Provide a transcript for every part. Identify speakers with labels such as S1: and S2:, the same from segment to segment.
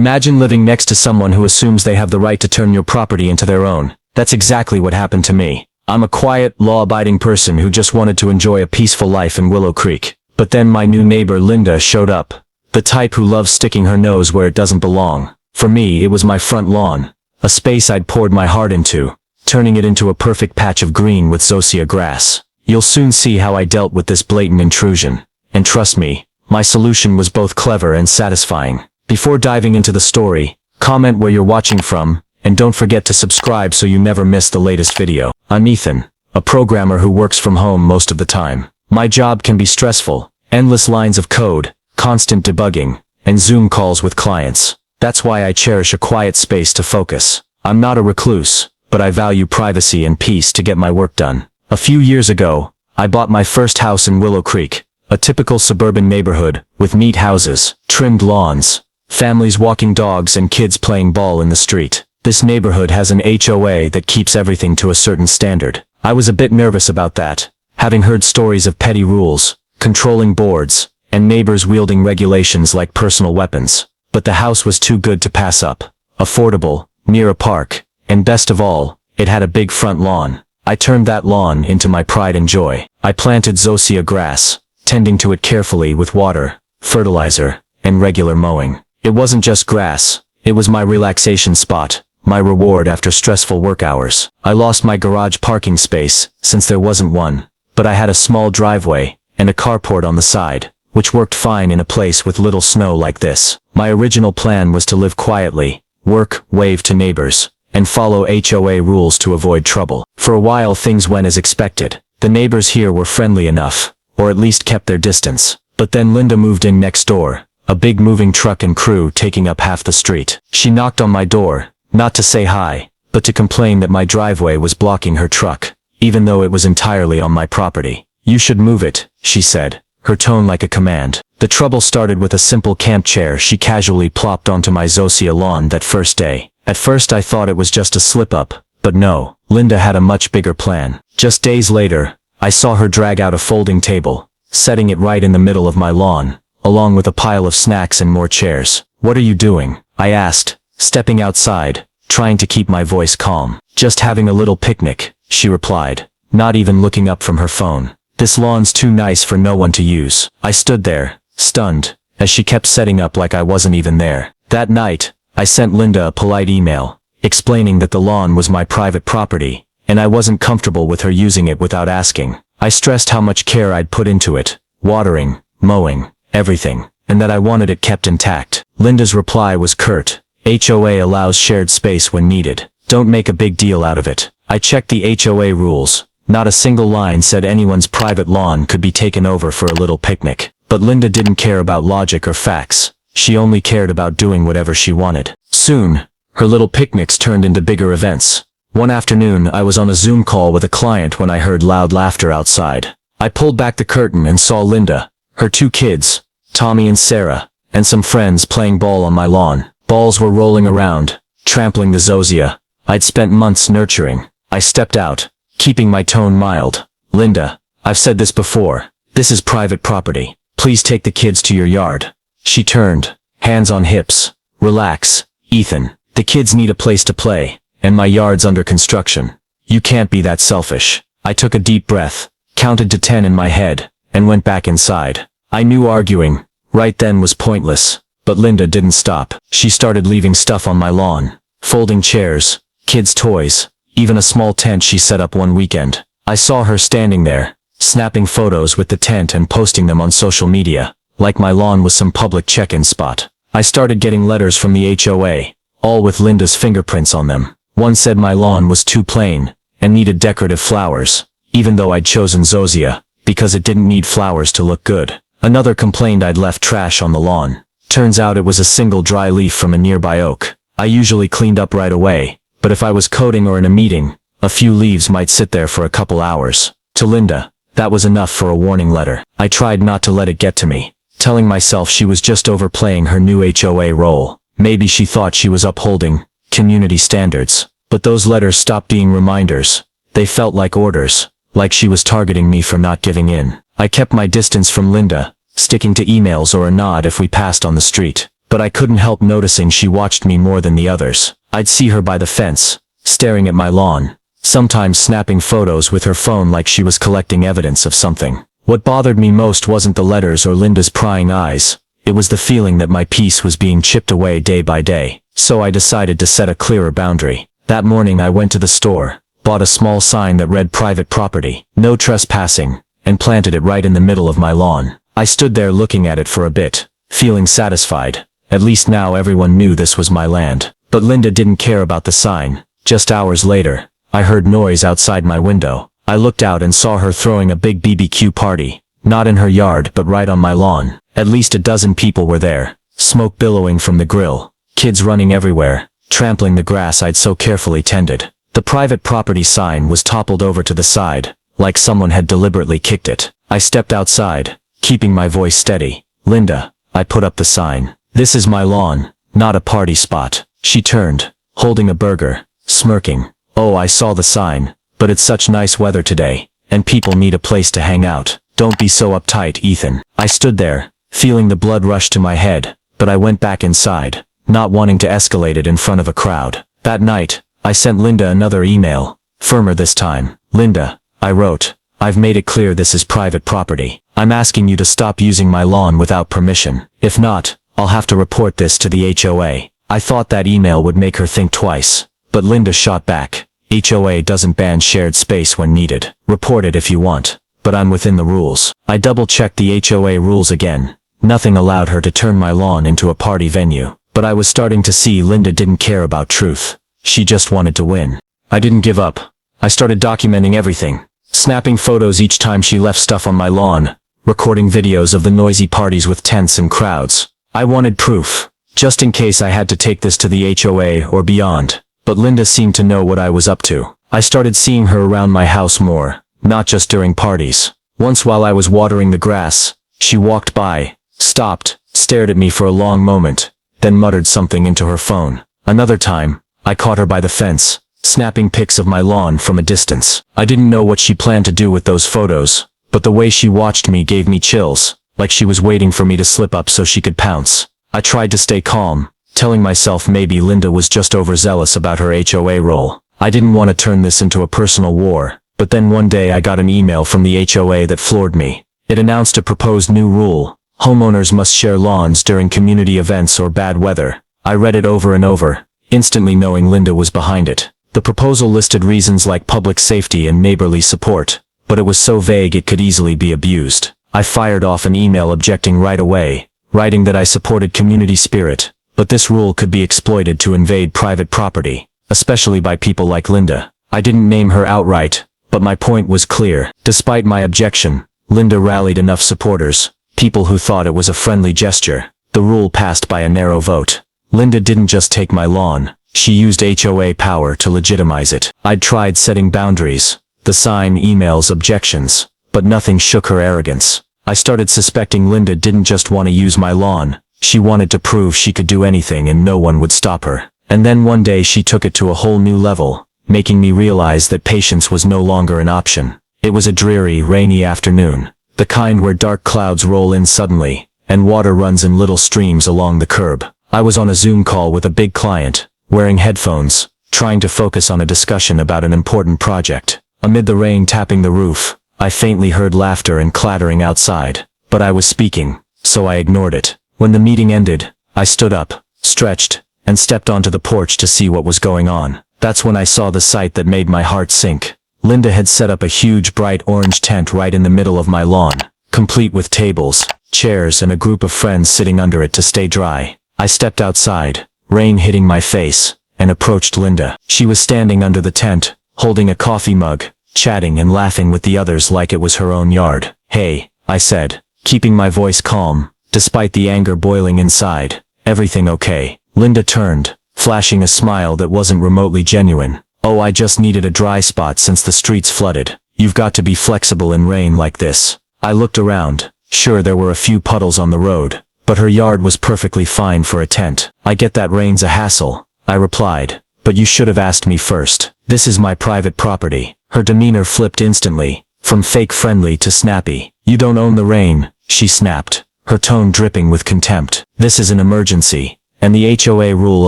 S1: Imagine living next to someone who assumes they have the right to turn your property into their own. That's exactly what happened to me. I'm a quiet, law-abiding person who just wanted to enjoy a peaceful life in Willow Creek. But then my new neighbor Linda showed up. The type who loves sticking her nose where it doesn't belong. For me, it was my front lawn. A space I'd poured my heart into, turning it into a perfect patch of green with zosia grass. You'll soon see how I dealt with this blatant intrusion. And trust me, my solution was both clever and satisfying. Before diving into the story, comment where you're watching from, and don't forget to subscribe so you never miss the latest video. I'm Ethan, a programmer who works from home most of the time. My job can be stressful, endless lines of code, constant debugging, and Zoom calls with clients. That's why I cherish a quiet space to focus. I'm not a recluse, but I value privacy and peace to get my work done. A few years ago, I bought my first house in Willow Creek, a typical suburban neighborhood, with neat houses, trimmed lawns, families walking dogs and kids playing ball in the street. This neighborhood has an HOA that keeps everything to a certain standard. I was a bit nervous about that, having heard stories of petty rules, controlling boards, and neighbors wielding regulations like personal weapons. But the house was too good to pass up. Affordable, near a park, and best of all, it had a big front lawn. I turned that lawn into my pride and joy. I planted zosia grass, tending to it carefully with water, fertilizer, and regular mowing. It wasn't just grass, it was my relaxation spot, my reward after stressful work hours. I lost my garage parking space, since there wasn't one, but I had a small driveway, and a carport on the side, which worked fine in a place with little snow like this. My original plan was to live quietly, work, wave to neighbors, and follow HOA rules to avoid trouble. For a while things went as expected. The neighbors here were friendly enough, or at least kept their distance. But then Linda moved in next door, a big moving truck and crew taking up half the street. She knocked on my door, not to say hi, but to complain that my driveway was blocking her truck, even though it was entirely on my property. "You should move it," she said, her tone like a command. The trouble started with a simple camp chair she casually plopped onto my zosia lawn that first day. At first I thought it was just a slip-up, but no, Linda had a much bigger plan. Just days later, I saw her drag out a folding table, setting it right in the middle of my lawn, along with a pile of snacks and more chairs. "What are you doing?" I asked, stepping outside, trying to keep my voice calm. "Just having a little picnic," she replied, not even looking up from her phone. "This lawn's too nice for no one to use." I stood there, stunned, as she kept setting up like I wasn't even there. That night, I sent Linda a polite email, explaining that the lawn was my private property, and I wasn't comfortable with her using it without asking. I stressed how much care I'd put into it, watering, mowing, everything, and that I wanted it kept intact. Linda's reply was curt. "HOA allows shared space when needed. Don't make a big deal out of it." I checked the HOA rules. Not a single line said anyone's private lawn could be taken over for a little picnic. But Linda didn't care about logic or facts. She only cared about doing whatever she wanted. Soon, her little picnics turned into bigger events. One afternoon, I was on a Zoom call with a client when I heard loud laughter outside. I pulled back the curtain and saw Linda, her two kids, Tommy and Sarah, and some friends playing ball on my lawn. Balls were rolling around, trampling the zosia I'd spent months nurturing. I stepped out, keeping my tone mild. "Linda, I've said this before. This is private property. Please take the kids to your yard." She turned, hands on hips. "Relax, Ethan. The kids need a place to play, and my yard's under construction. You can't be that selfish." I took a deep breath, counted to 10 in my head, and went back inside. I knew arguing right then was pointless, but Linda didn't stop. She started leaving stuff on my lawn, folding chairs, kids' toys, even a small tent she set up one weekend. I saw her standing there, snapping photos with the tent and posting them on social media, like my lawn was some public check-in spot. I started getting letters from the HOA, all with Linda's fingerprints on them. One said my lawn was too plain, and needed decorative flowers, even though I'd chosen zosia, because it didn't need flowers to look good. Another complained I'd left trash on the lawn. Turns out it was a single dry leaf from a nearby oak. I usually cleaned up right away, but if I was coding or in a meeting, a few leaves might sit there for a couple hours. To Linda, that was enough for a warning letter. I tried not to let it get to me, telling myself she was just overplaying her new HOA role. Maybe she thought she was upholding community standards. But those letters stopped being reminders. They felt like orders, like she was targeting me for not giving in. I kept my distance from Linda, sticking to emails or a nod if we passed on the street. but I couldn't help noticing she watched me more than the others. I'd see her by the fence, staring at my lawn, sometimes snapping photos with her phone like she was collecting evidence of something. What bothered me most wasn't the letters or Linda's prying eyes. It was the feeling that my peace was being chipped away day by day. So I decided to set a clearer boundary. That morning I went to the store, bought a small sign that read private property, no trespassing, and planted it right in the middle of my lawn. I stood there looking at it for a bit, feeling satisfied. At least now everyone knew this was my land. But Linda didn't care about the sign. Just hours later, I heard noise outside my window. I looked out and saw her throwing a big BBQ party. Not in her yard but right on my lawn. At least a dozen people were there, smoke billowing from the grill, kids running everywhere, trampling the grass I'd so carefully tended. The private property sign was toppled over to the side, like someone had deliberately kicked it. I stepped outside, keeping my voice steady. "Linda," I put up the sign. "This is my lawn, not a party spot." She turned, holding a burger, smirking. "Oh, I saw the sign, but it's such nice weather today, and people need a place to hang out. Don't be so uptight, Ethan." I stood there, feeling the blood rush to my head, but I went back inside, not wanting to escalate it in front of a crowd. That night, I sent Linda another email, firmer this time. "Linda," I wrote, "I've made it clear this is private property. I'm asking you to stop using my lawn without permission. If not, I'll have to report this to the HOA. I thought that email would make her think twice, but Linda shot back. "HOA doesn't ban shared space when needed. Report it if you want, but I'm within the rules." I double-checked the HOA rules again. Nothing allowed her to turn my lawn into a party venue. But I was starting to see Linda didn't care about truth. She just wanted to win. I didn't give up. I started documenting everything, snapping photos each time she left stuff on my lawn, recording videos of the noisy parties with tents and crowds. I wanted proof, just in case I had to take this to the HOA or beyond. But Linda seemed to know what I was up to. I started seeing her around my house more, not just during parties. Once while I was watering the grass, she walked by, stopped, stared at me for a long moment, then muttered something into her phone. Another time, I caught her by the fence, snapping pics of my lawn from a distance. I didn't know what she planned to do with those photos, but the way she watched me gave me chills, like she was waiting for me to slip up so she could pounce. I tried to stay calm, telling myself maybe Linda was just overzealous about her HOA role. I didn't want to turn this into a personal war, but then one day I got an email from the HOA that floored me. It announced a proposed new rule. Homeowners must share lawns during community events or bad weather. I read it over and over, instantly knowing Linda was behind it. The proposal listed reasons like public safety and neighborly support, but it was so vague it could easily be abused. I fired off an email objecting right away, writing that I supported community spirit, but this rule could be exploited to invade private property, especially by people like Linda. I didn't name her outright, but my point was clear. Despite my objection, Linda rallied enough supporters, people who thought it was a friendly gesture. The rule passed by a narrow vote. Linda didn't just take my lawn, she used HOA power to legitimize it. I'd tried setting boundaries, the sign, emails, objections, but nothing shook her arrogance. I started suspecting Linda didn't just want to use my lawn, she wanted to prove she could do anything and no one would stop her. And then one day she took it to a whole new level, making me realize that patience was no longer an option. It was a dreary, rainy afternoon, the kind where dark clouds roll in suddenly, and water runs in little streams along the curb. I was on a Zoom call with a big client, wearing headphones, trying to focus on a discussion about an important project. Amid the rain tapping the roof, I faintly heard laughter and clattering outside, but I was speaking, so I ignored it. When the meeting ended, I stood up, stretched, and stepped onto the porch to see what was going on. That's when I saw the sight that made my heart sink. Linda had set up a huge bright orange tent right in the middle of my lawn, complete with tables, chairs and a group of friends sitting under it to stay dry. I stepped outside, rain hitting my face, and approached Linda. She was standing under the tent, holding a coffee mug, chatting and laughing with the others like it was her own yard. "Hey," I said, keeping my voice calm, despite the anger boiling inside. "Everything okay?" Linda turned, flashing a smile that wasn't remotely genuine. "Oh, I just needed a dry spot since the streets flooded. You've got to be flexible in rain like this." I looked around. Sure, there were a few puddles on the road, but her yard was perfectly fine for a tent. "I get that rain's a hassle," I replied, "but you should have asked me first. This is my private property." Her demeanor flipped instantly, from fake friendly to snappy. "You don't own the rain," she snapped, her tone dripping with contempt. "This is an emergency, and the HOA rule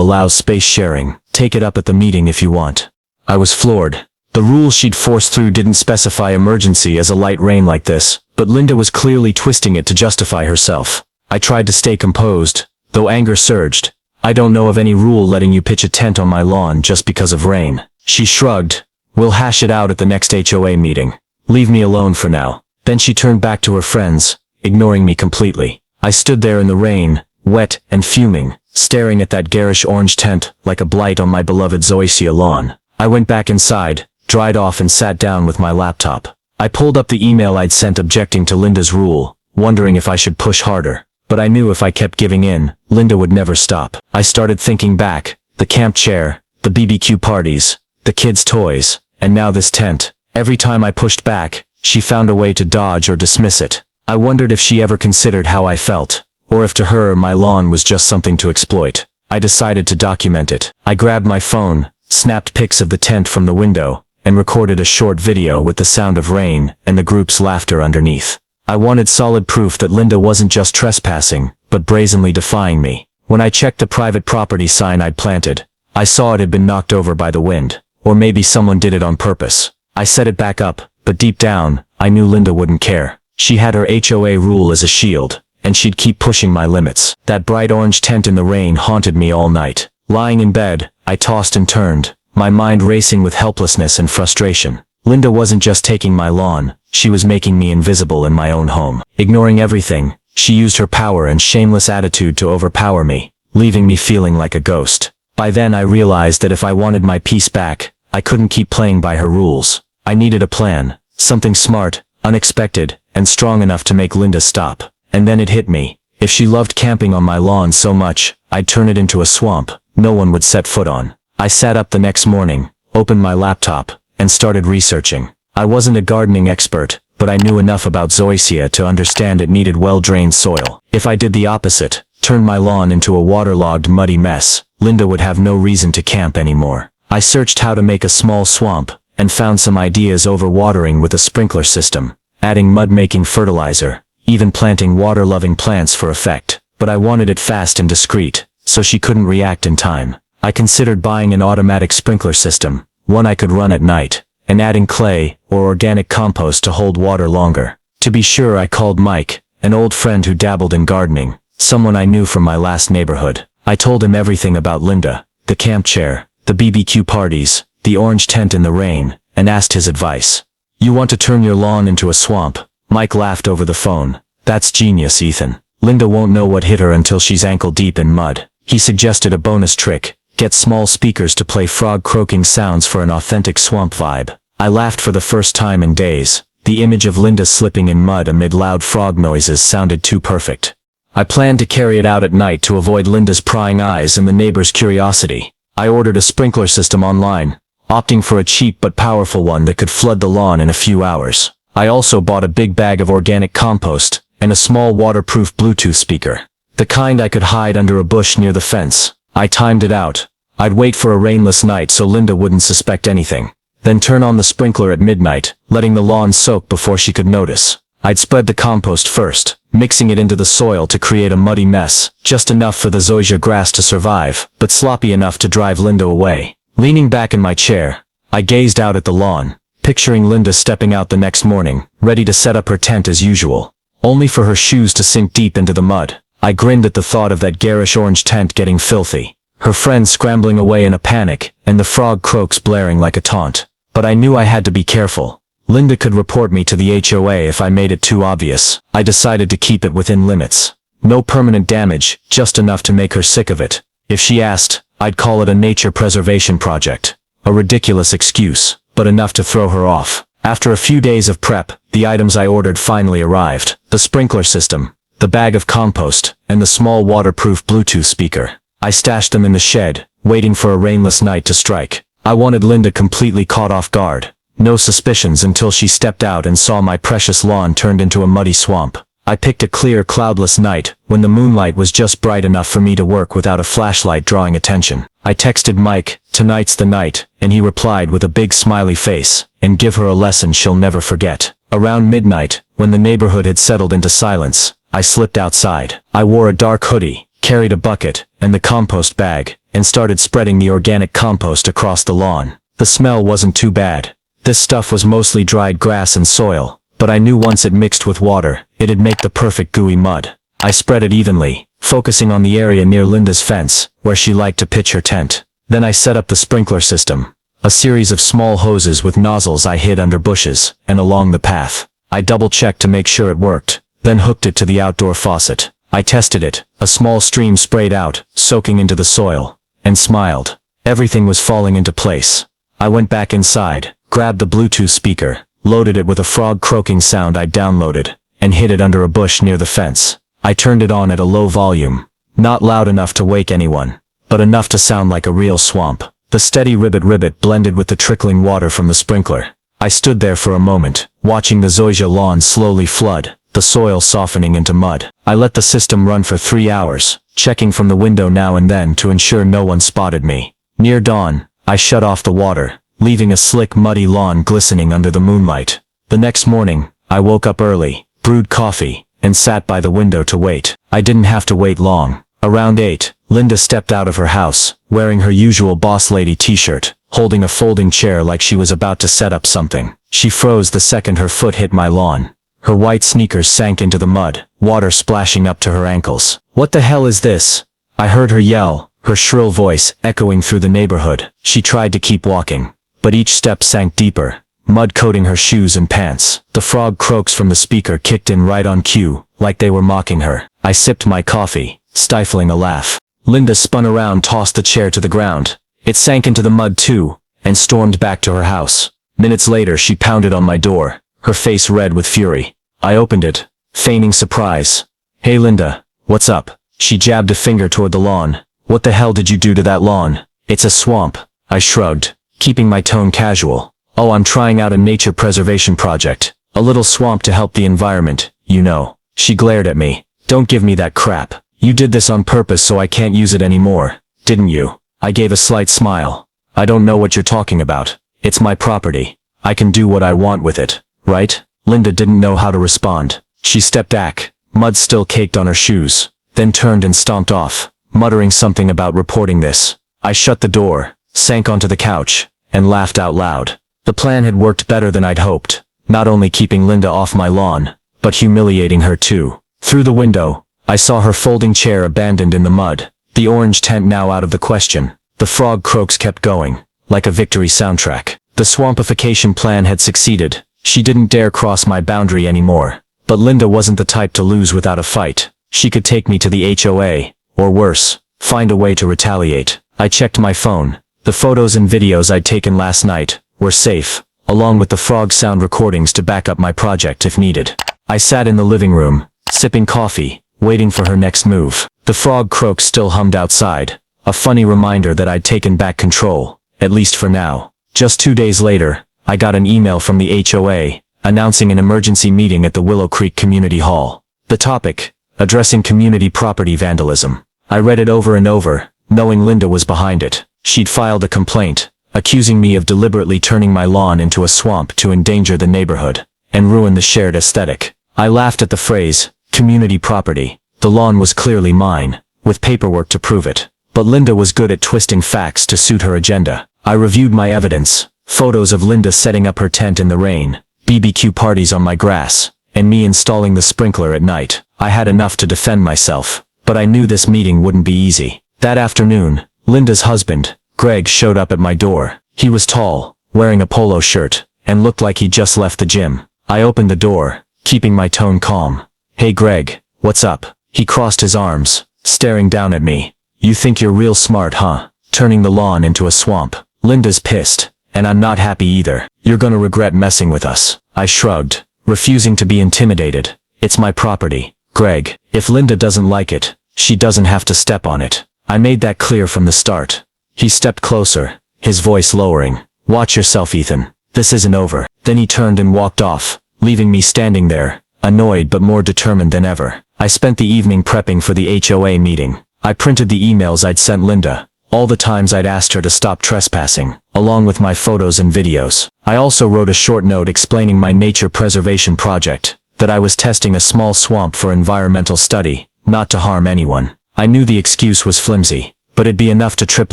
S1: allows space sharing. Take it up at the meeting if you want." I was floored. The rule she'd forced through didn't specify emergency as a light rain like this, but Linda was clearly twisting it to justify herself. I tried to stay composed, though anger surged. "I don't know of any rule letting you pitch a tent on my lawn just because of rain." She shrugged. "We'll hash it out at the next HOA meeting. Leave me alone for now." Then she turned back to her friends, ignoring me completely. I stood there in the rain, wet and fuming, staring at that garish orange tent like a blight on my beloved zoysia lawn. I went back inside, dried off and sat down with my laptop. I pulled up the email I'd sent objecting to Linda's rule, wondering if I should push harder. But I knew if I kept giving in, Linda would never stop. I started thinking back, the camp chair, the BBQ parties, the kids' toys, and now this tent. Every time I pushed back, she found a way to dodge or dismiss it. I wondered if she ever considered how I felt, or if to her my lawn was just something to exploit. I decided to document it. I grabbed my phone, snapped pics of the tent from the window, and recorded a short video with the sound of rain and the group's laughter underneath. I wanted solid proof that Linda wasn't just trespassing, but brazenly defying me. When I checked the private property sign I'd planted, I saw it had been knocked over by the wind, or maybe someone did it on purpose. I set it back up, but deep down, I knew Linda wouldn't care. She had her HOA rule as a shield, and she'd keep pushing my limits. That bright orange tent in the rain haunted me all night. Lying in bed, I tossed and turned, my mind racing with helplessness and frustration. Linda wasn't just taking my lawn, she was making me invisible in my own home. Ignoring everything, she used her power and shameless attitude to overpower me, leaving me feeling like a ghost. By then I realized that if I wanted my peace back, I couldn't keep playing by her rules. I needed a plan, something smart, unexpected, and strong enough to make Linda stop. And then it hit me. If she loved camping on my lawn so much, I'd turn it into a swamp no one would set foot on. I sat up the next morning, opened my laptop, and started researching. I wasn't a gardening expert, but I knew enough about zoysia to understand it needed well-drained soil. If I did the opposite, turned my lawn into a waterlogged muddy mess, Linda would have no reason to camp anymore. I searched how to make a small swamp, and found some ideas: overwatering with a sprinkler system, adding mud-making fertilizer, even planting water-loving plants for effect. But I wanted it fast and discreet, so she couldn't react in time. I considered buying an automatic sprinkler system, one I could run at night, and adding clay or organic compost to hold water longer. To be sure, I called Mike, an old friend who dabbled in gardening, someone I knew from my last neighborhood. I told him everything about Linda, the camp chair, the BBQ parties, the orange tent in the rain, and asked his advice. "You want to turn your lawn into a swamp?" Mike laughed over the phone. "That's genius, Ethan. Linda won't know what hit her until she's ankle deep in mud." He suggested a bonus trick: get small speakers to play frog croaking sounds for an authentic swamp vibe. I laughed for the first time in days. The image of Linda slipping in mud amid loud frog noises sounded too perfect. I planned to carry it out at night to avoid Linda's prying eyes and the neighbors' curiosity. I ordered a sprinkler system online, opting for a cheap but powerful one that could flood the lawn in a few hours. I also bought a big bag of organic compost, and a small waterproof Bluetooth speaker. The kind I could hide under a bush near the fence. I timed it out. I'd wait for a rainless night so Linda wouldn't suspect anything. Then turn on the sprinkler at midnight, letting the lawn soak before she could notice. I'd spread the compost first, mixing it into the soil to create a muddy mess, just enough for the zoysia grass to survive, but sloppy enough to drive Linda away. Leaning back in my chair, I gazed out at the lawn, picturing Linda stepping out the next morning, ready to set up her tent as usual, only for her shoes to sink deep into the mud. I grinned at the thought of that garish orange tent getting filthy, her friends scrambling away in a panic, and the frog croaks blaring like a taunt. But I knew I had to be careful. Linda could report me to the HOA if I made it too obvious. I decided to keep it within limits. No permanent damage, just enough to make her sick of it. If she asked, I'd call it a nature preservation project. A ridiculous excuse, but enough to throw her off. After a few days of prep, the items I ordered finally arrived. The sprinkler system, the bag of compost, and the small waterproof Bluetooth speaker. I stashed them in the shed, waiting for a rainless night to strike. I wanted Linda completely caught off guard. No suspicions until she stepped out and saw my precious lawn turned into a muddy swamp. I picked a clear, cloudless night, when the moonlight was just bright enough for me to work without a flashlight drawing attention. I texted Mike, "Tonight's the night," and he replied with a big smiley face, "And give her a lesson she'll never forget." Around midnight, when the neighborhood had settled into silence, I slipped outside. I wore a dark hoodie, carried a bucket and the compost bag, and started spreading the organic compost across the lawn. The smell wasn't too bad. This stuff was mostly dried grass and soil, but I knew once it mixed with water, it'd make the perfect gooey mud. I spread it evenly, focusing on the area near Linda's fence, where she liked to pitch her tent. Then I set up the sprinkler system. A series of small hoses with nozzles I hid under bushes and along the path. I double-checked to make sure it worked, then hooked it to the outdoor faucet. I tested it. A small stream sprayed out, soaking into the soil, and smiled. Everything was falling into place. I went back inside, grabbed the Bluetooth speaker, loaded it with a frog croaking sound I'd downloaded, and hid it under a bush near the fence. I turned it on at a low volume, not loud enough to wake anyone, but enough to sound like a real swamp. The steady ribbit blended with the trickling water from the sprinkler. I stood there for a moment, watching the zoysia lawn slowly flood, the soil softening into mud. I let the system run for 3 hours, checking from the window now and then to ensure no one spotted me. Near dawn, I shut off the water, leaving a slick muddy lawn glistening under the moonlight. The next morning, I woke up early, brewed coffee, and sat by the window to wait. I didn't have to wait long. Around 8, Linda stepped out of her house, wearing her usual boss lady t-shirt, holding a folding chair like she was about to set up something. She froze the second her foot hit my lawn. Her white sneakers sank into the mud, water splashing up to her ankles. "What the hell is this?" I heard her yell, her shrill voice echoing through the neighborhood. She tried to keep walking, but each step sank deeper, mud coating her shoes and pants. The frog croaks from the speaker kicked in right on cue, like they were mocking her. I sipped my coffee, stifling a laugh. Linda spun around, tossed the chair to the ground. It sank into the mud too, and stormed back to her house. Minutes later she pounded on my door, her face red with fury. I opened it, feigning surprise. "Hey Linda, what's up?" She jabbed a finger toward the lawn. "What the hell did you do to that lawn?" "It's a swamp," I shrugged, keeping my tone casual. "Oh, I'm trying out a nature preservation project. A little swamp to help the environment, you know." She glared at me. "Don't give me that crap. You did this on purpose so I can't use it anymore, didn't you?" I gave a slight smile. "I don't know what you're talking about. It's my property. I can do what I want with it, right?" Linda didn't know how to respond. She stepped back, mud still caked on her shoes, then turned and stomped off, muttering something about reporting this. I shut the door, sank onto the couch, and laughed out loud. The plan had worked better than I'd hoped, not only keeping Linda off my lawn, but humiliating her too. Through the window, I saw her folding chair abandoned in the mud, the orange tent now out of the question. The frog croaks kept going, like a victory soundtrack. The swampification plan had succeeded. She didn't dare cross my boundary anymore. But Linda wasn't the type to lose without a fight. She could take me to the HOA, or worse, find a way to retaliate. I checked my phone. The photos and videos I'd taken last night were safe, along with the frog sound recordings to back up my project if needed. I sat in the living room, sipping coffee, waiting for her next move. The frog croak still hummed outside, a funny reminder that I'd taken back control, at least for now. Just 2 days later, I got an email from the HOA, announcing an emergency meeting at the Willow Creek Community Hall. The topic, addressing community property vandalism. I read it over and over, knowing Linda was behind it. She'd filed a complaint, accusing me of deliberately turning my lawn into a swamp to endanger the neighborhood, and ruin the shared aesthetic. I laughed at the phrase, community property. The lawn was clearly mine, with paperwork to prove it. But Linda was good at twisting facts to suit her agenda. I reviewed my evidence, photos of Linda setting up her tent in the rain, BBQ parties on my grass, and me installing the sprinkler at night. I had enough to defend myself, but I knew this meeting wouldn't be easy. That afternoon, Linda's husband, Greg, showed up at my door. He was tall, wearing a polo shirt, and looked like he'd just left the gym. I opened the door, keeping my tone calm. "Hey Greg, what's up?" He crossed his arms, staring down at me. "You think you're real smart, huh? Turning the lawn into a swamp. Linda's pissed, and I'm not happy either. You're gonna regret messing with us." I shrugged, refusing to be intimidated. "It's my property, Greg. If Linda doesn't like it, she doesn't have to step on it. I made that clear from the start." He stepped closer, his voice lowering. "Watch yourself, Ethan. This isn't over." Then he turned and walked off, leaving me standing there, annoyed but more determined than ever. I spent the evening prepping for the HOA meeting. I printed the emails I'd sent Linda, all the times I'd asked her to stop trespassing, along with my photos and videos. I also wrote a short note explaining my nature preservation project, that I was testing a small swamp for environmental study, not to harm anyone. I knew the excuse was flimsy, but it'd be enough to trip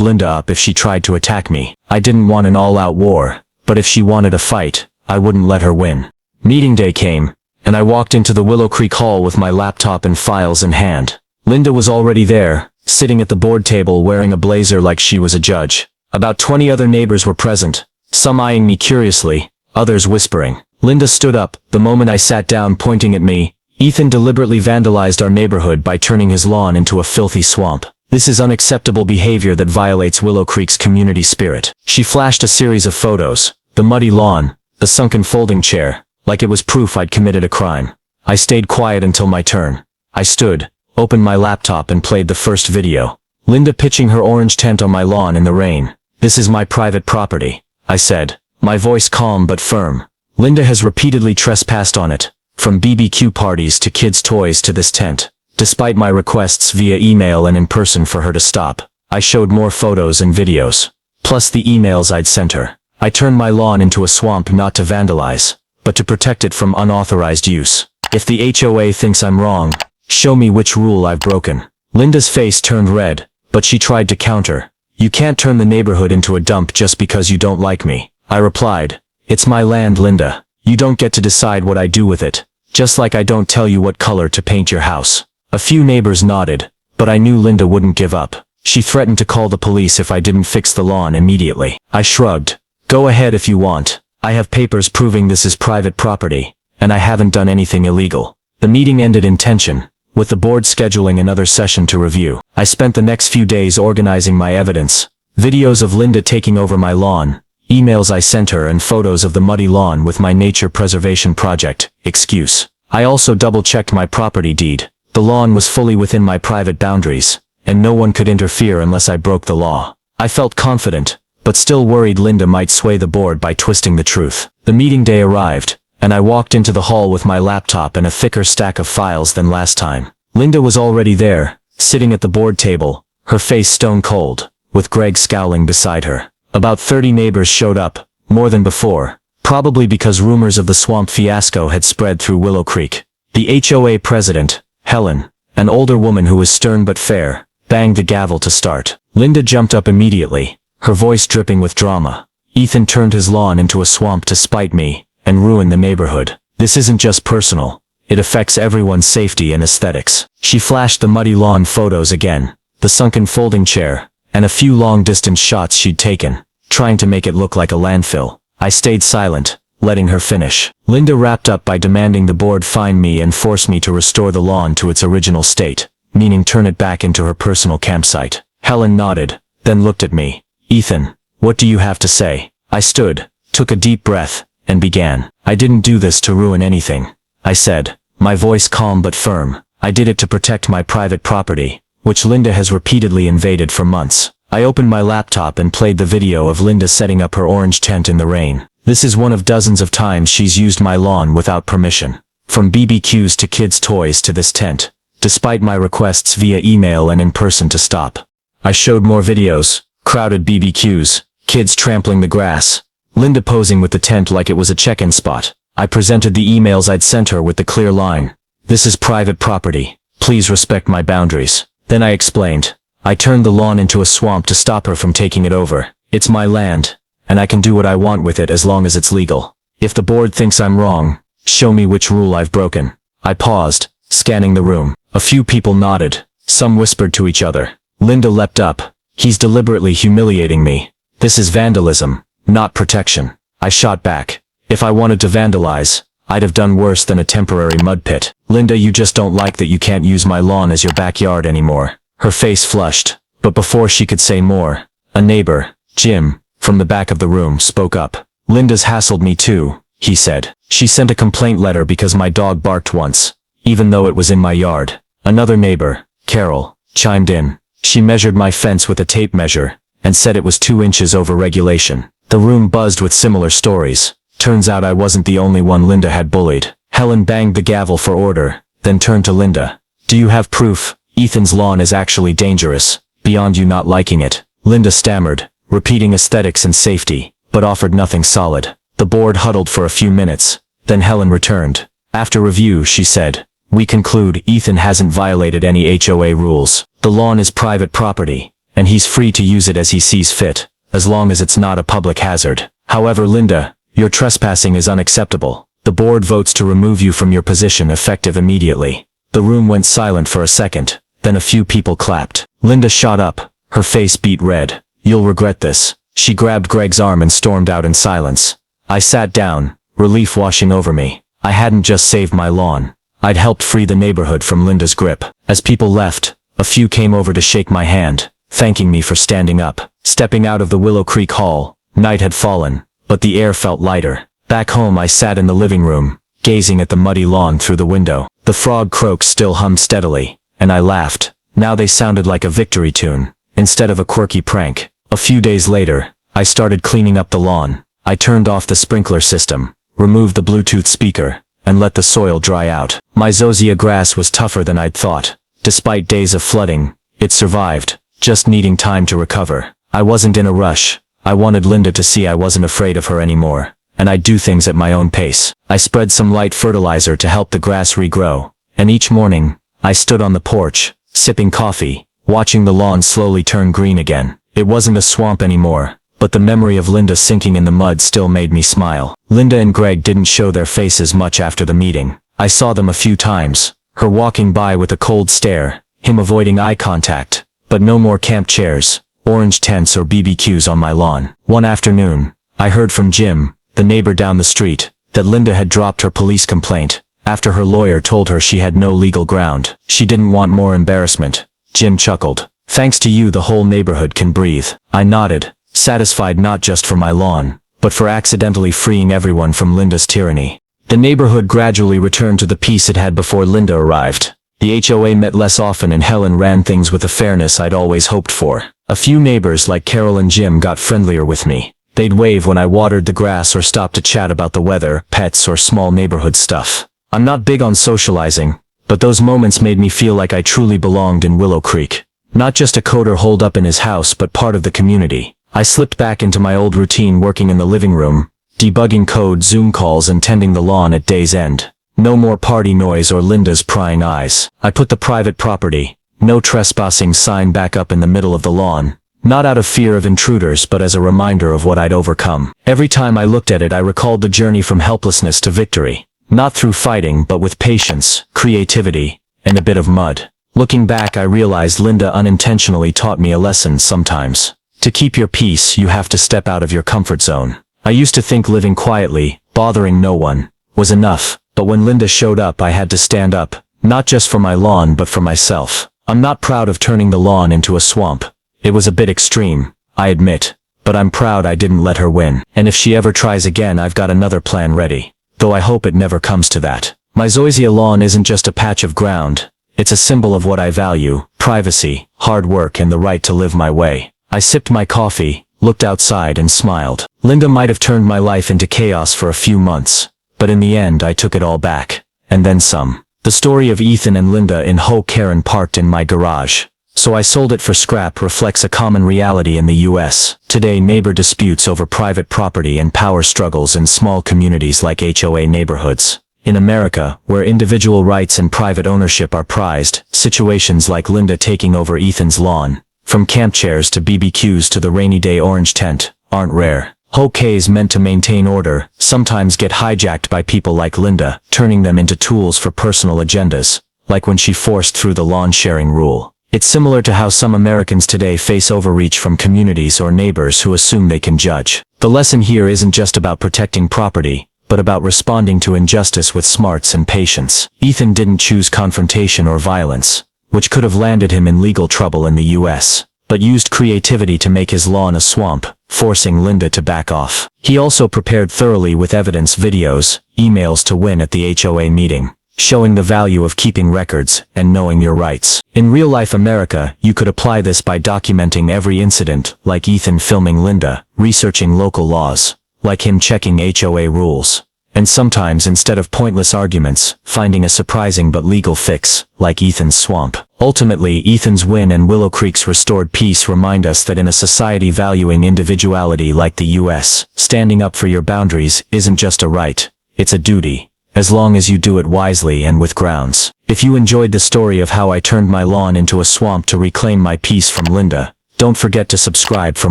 S1: Linda up if she tried to attack me. I didn't want an all-out war, but if she wanted a fight, I wouldn't let her win. Meeting day came, and I walked into the Willow Creek Hall with my laptop and files in hand. Linda was already there, sitting at the board table wearing a blazer like she was a judge. About 20 other neighbors were present, some eyeing me curiously, others whispering. Linda stood up, the moment I sat down, pointing at me. "Ethan deliberately vandalized our neighborhood by turning his lawn into a filthy swamp. This is unacceptable behavior that violates Willow Creek's community spirit." She flashed a series of photos, the muddy lawn, the sunken folding chair, like it was proof I'd committed a crime. I stayed quiet until my turn. I stood, opened my laptop and played the first video. Linda pitching her orange tent on my lawn in the rain. "This is my private property," I said, my voice calm but firm. "Linda has repeatedly trespassed on it, from BBQ parties to kids' toys to this tent. Despite my requests via email and in person for her to stop, I showed more photos and videos, plus the emails I'd sent her. I turned my lawn into a swamp not to vandalize, but to protect it from unauthorized use. If the HOA thinks I'm wrong, show me which rule I've broken." Linda's face turned red, but she tried to counter. "You can't turn the neighborhood into a dump just because you don't like me." I replied, "It's my land, Linda. You don't get to decide what I do with it, just like I don't tell you what color to paint your house." A few neighbors nodded, but I knew Linda wouldn't give up. She threatened to call the police if I didn't fix the lawn immediately. I shrugged. "Go ahead if you want. I have papers proving this is private property, and I haven't done anything illegal." The meeting ended in tension, with the board scheduling another session to review. I spent the next few days organizing my evidence. Videos of Linda taking over my lawn, emails I sent her, and photos of the muddy lawn with my nature preservation project excuse. I also double-checked my property deed. The lawn was fully within my private boundaries, and no one could interfere unless I broke the law. I felt confident, but still worried Linda might sway the board by twisting the truth. The meeting day arrived, and I walked into the hall with my laptop and a thicker stack of files than last time. Linda was already there, sitting at the board table, her face stone cold, with Greg scowling beside her. About 30 neighbors showed up, more than before, probably because rumors of the swamp fiasco had spread through Willow Creek. The HOA president, Helen, an older woman who was stern but fair, banged the gavel to start. Linda jumped up immediately, her voice dripping with drama. "Ethan turned his lawn into a swamp to spite me and ruin the neighborhood. This isn't just personal. It affects everyone's safety and aesthetics." She flashed the muddy lawn photos again, the sunken folding chair, and a few long-distance shots she'd taken, trying to make it look like a landfill. I stayed silent, letting her finish. Linda wrapped up by demanding the board fine me and force me to restore the lawn to its original state, meaning turn it back into her personal campsite. Helen nodded, then looked at me. "Ethan, what do you have to say?" I stood, took a deep breath, and began. "I didn't do this to ruin anything," I said, my voice calm but firm. "I did it to protect my private property, which Linda has repeatedly invaded for months." I opened my laptop and played the video of Linda setting up her orange tent in the rain. This is one of dozens of times she's used my lawn without permission. From BBQs to kids' toys to this tent, despite my requests via email and in person to stop. I showed more videos, crowded BBQs, kids trampling the grass, Linda posing with the tent like it was a check-in spot. I presented the emails I'd sent her with the clear line. "This is private property. Please respect my boundaries." Then I explained. "I turned the lawn into a swamp to stop her from taking it over. It's my land, and I can do what I want with it as long as it's legal. If the board thinks I'm wrong, show me which rule I've broken." I paused, scanning the room. A few people nodded. Some whispered to each other. Linda leapt up. "He's deliberately humiliating me. This is vandalism, not protection." I shot back. "If I wanted to vandalize, I'd have done worse than a temporary mud pit." "Linda, you just don't like that you can't use my lawn as your backyard anymore." Her face flushed, but before she could say more, a neighbor, Jim, from the back of the room, spoke up. "Linda's hassled me too," he said. "She sent a complaint letter because my dog barked once, even though it was in my yard." Another neighbor, Carol, chimed in. "She measured my fence with a tape measure, and said it was 2 inches over regulation." The room buzzed with similar stories. Turns out I wasn't the only one Linda had bullied. Helen banged the gavel for order, then turned to Linda. "Do you have proof? Ethan's lawn is actually dangerous, beyond you not liking it." Linda stammered, repeating aesthetics and safety, but offered nothing solid. The board huddled for a few minutes, then Helen returned. After review, she said, "We conclude Ethan hasn't violated any HOA rules. The lawn is private property, and he's free to use it as he sees fit, as long as it's not a public hazard. However, Linda, your trespassing is unacceptable. The board votes to remove you from your position effective immediately." The room went silent for a second, then a few people clapped. Linda shot up, her face beet red. "You'll regret this." She grabbed Greg's arm and stormed out in silence. I sat down, relief washing over me. I hadn't just saved my lawn. I'd helped free the neighborhood from Linda's grip. As people left, a few came over to shake my hand, thanking me for standing up. Stepping out of the Willow Creek Hall, night had fallen, but the air felt lighter. Back home I sat in the living room, gazing at the muddy lawn through the window. The frog croaks still hummed steadily, and I laughed. Now they sounded like a victory tune, instead of a quirky prank. A few days later, I started cleaning up the lawn. I turned off the sprinkler system, removed the Bluetooth speaker, and let the soil dry out. My zoysia grass was tougher than I'd thought. Despite days of flooding, it survived, just needing time to recover. I wasn't in a rush. I wanted Linda to see I wasn't afraid of her anymore, and I'd do things at my own pace. I spread some light fertilizer to help the grass regrow, and each morning, I stood on the porch, sipping coffee, watching the lawn slowly turn green again. It wasn't a swamp anymore, but the memory of Linda sinking in the mud still made me smile. Linda and Greg didn't show their faces much after the meeting. I saw them a few times, her walking by with a cold stare, him avoiding eye contact, but no more camp chairs, orange tents or BBQs on my lawn. One afternoon, I heard from Jim, the neighbor down the street, that Linda had dropped her police complaint, after her lawyer told her she had no legal ground. She didn't want more embarrassment. Jim chuckled. "Thanks to you, the whole neighborhood can breathe." I nodded, satisfied not just for my lawn, but for accidentally freeing everyone from Linda's tyranny. The neighborhood gradually returned to the peace it had before Linda arrived. The HOA met less often and Helen ran things with the fairness I'd always hoped for. A few neighbors like Carol and Jim got friendlier with me. They'd wave when I watered the grass or stop to chat about the weather, pets, or small neighborhood stuff. I'm not big on socializing, but those moments made me feel like I truly belonged in Willow Creek. Not just a coder holed up in his house but part of the community. I slipped back into my old routine, working in the living room, debugging code, Zoom calls, and tending the lawn at day's end. No more party noise or Linda's prying eyes. I put the private property, no trespassing sign back up in the middle of the lawn, not out of fear of intruders but as a reminder of what I'd overcome. Every time I looked at it I recalled the journey from helplessness to victory, not through fighting but with patience, creativity, and a bit of mud. Looking back I realized Linda unintentionally taught me a lesson sometimes. To keep your peace you have to step out of your comfort zone. I used to think living quietly, bothering no one, was enough, but when Linda showed up I had to stand up, not just for my lawn but for myself. I'm not proud of turning the lawn into a swamp. It was a bit extreme, I admit, but I'm proud I didn't let her win. And if she ever tries again I've got another plan ready, though I hope it never comes to that. My zoysia lawn isn't just a patch of ground, it's a symbol of what I value: privacy, hard work, and the right to live my way. I sipped my coffee, looked outside, and smiled. Linda might have turned my life into chaos for a few months, but in the end I took it all back, and then some. The story of Ethan and Linda in HOA parked in my garage, so I sold it for scrap, reflects a common reality in the US. Today, neighbor disputes over private property and power struggles in small communities like HOA neighborhoods. In America, where individual rights and private ownership are prized, situations like Linda taking over Ethan's lawn, from camp chairs to BBQs to the rainy day orange tent, aren't rare. HOAs meant to maintain order sometimes get hijacked by people like Linda, turning them into tools for personal agendas, like when she forced through the lawn sharing rule. It's similar to how some Americans today face overreach from communities or neighbors who assume they can judge. The lesson here isn't just about protecting property, but about responding to injustice with smarts and patience. Ethan didn't choose confrontation or violence, which could have landed him in legal trouble in the US, but used creativity to make his lawn a swamp, forcing Linda to back off. He also prepared thoroughly with evidence, videos, emails to win at the HOA meeting, showing the value of keeping records and knowing your rights. In real-life America, you could apply this by documenting every incident, like Ethan filming Linda, researching local laws, like him checking HOA rules, and sometimes, instead of pointless arguments, finding a surprising but legal fix, like Ethan's swamp. Ultimately, Ethan's win and Willow Creek's restored peace remind us that in a society valuing individuality like the US, standing up for your boundaries isn't just a right, it's a duty. as long as you do it wisely and with grounds. If you enjoyed the story of how I turned my lawn into a swamp to reclaim my peace from Linda, don't forget to subscribe for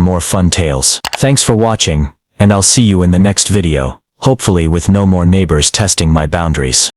S1: more fun tales. Thanks for watching, and I'll see you in the next video, hopefully with no more neighbors testing my boundaries.